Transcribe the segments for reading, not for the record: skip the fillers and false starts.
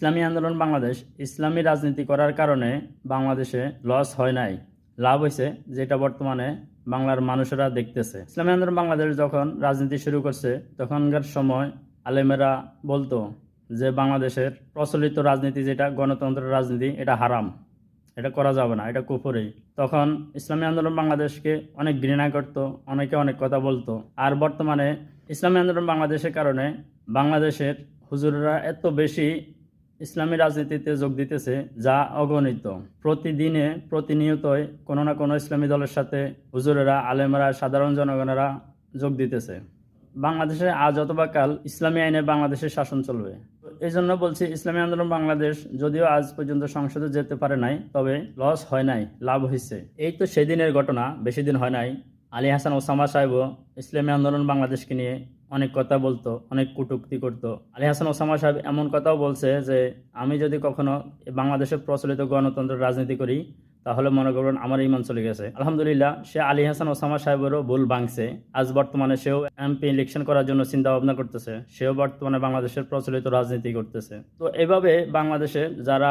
ইসলামী আন্দোলন বাংলাদেশ ইসলামী রাজনীতি করার কারণে বাংলাদেশে লস হয় নাই, লাভ হয়েছে, যেটা বর্তমানে বাংলার মানুষেরা দেখতেছে। ইসলামী আন্দোলন বাংলাদেশ যখন রাজনীতি শুরু করছে তখনকার সময় আলেমেরা বলতো যে বাংলাদেশের প্রচলিত রাজনীতি যেটা গণতন্ত্রের রাজনীতি, এটা হারাম, এটা করা যাবে না, এটা কুফরি। তখন ইসলামী আন্দোলন বাংলাদেশকে অনেক ঘৃণা করতো, অনেকে অনেক কথা বলতো। আর বর্তমানে ইসলামী আন্দোলন বাংলাদেশের কারণে বাংলাদেশের হুজুররা এত বেশি ইসলামী রাজনীতিতে যোগ দিতেছে যা অগণিত। প্রতিদিনে প্রতিনিয়তই কোনো না কোনো ইসলামী দলের সাথে হুজুরেরা, আলেমরা, সাধারণ জনগণেরা যোগ দিতেছে। বাংলাদেশে আজ অথবা কাল ইসলামী আইনে বাংলাদেশের শাসন চলবে। এই জন্য বলছি, ইসলামী আন্দোলন বাংলাদেশ যদিও আজ পর্যন্ত সংসদে যেতে পারে নাই, তবে লস হয় নাই, লাভ হয়েছে। এই তো সেদিনের ঘটনা, বেশি দিন হয় নাই। আলী হাসান ওসামা সাহেবও ইসলামী আন্দোলন বাংলাদেশকে নিয়ে অনেক কথা বলতো, অনেক কটূক্তি করতো। আলী হাসান ওসামা সাহেব এমন কথাও বলছে যে আমি যদি কখনো বাংলাদেশের প্রচলিত গণতন্ত্রের রাজনীতি করি তাহলে মনে করবেন আমার ইমান চলে গেছে। আলহামদুলিল্লাহ, সে আলী হাসান ওসামা সাহেবেরও ভুল ভাঙছে। আজ বর্তমানে সেও এমপি ইলেকশন করার জন্য চিন্তা ভাবনা করতেছে, সেও বর্তমানে বাংলাদেশের প্রচলিত রাজনীতি করতেছে। তো এভাবে বাংলাদেশে যারা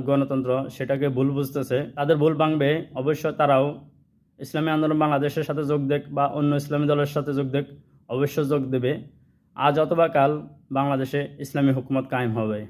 গণতন্ত্র সেটাকে ভুল বুঝতেছে, তাদের ভুল ভাঙবে। অবশ্য তারাও ইসলামী আন্দোলন বাংলাদেশের সাথে যোগ দেখ বা অন্য ইসলামী দলের সাথে যোগ দেখ, অবশ্য যোগ দেবে। আজ অথবা কাল বাংলাদেশে ইসলামী হুকুমত কায়েম হবে।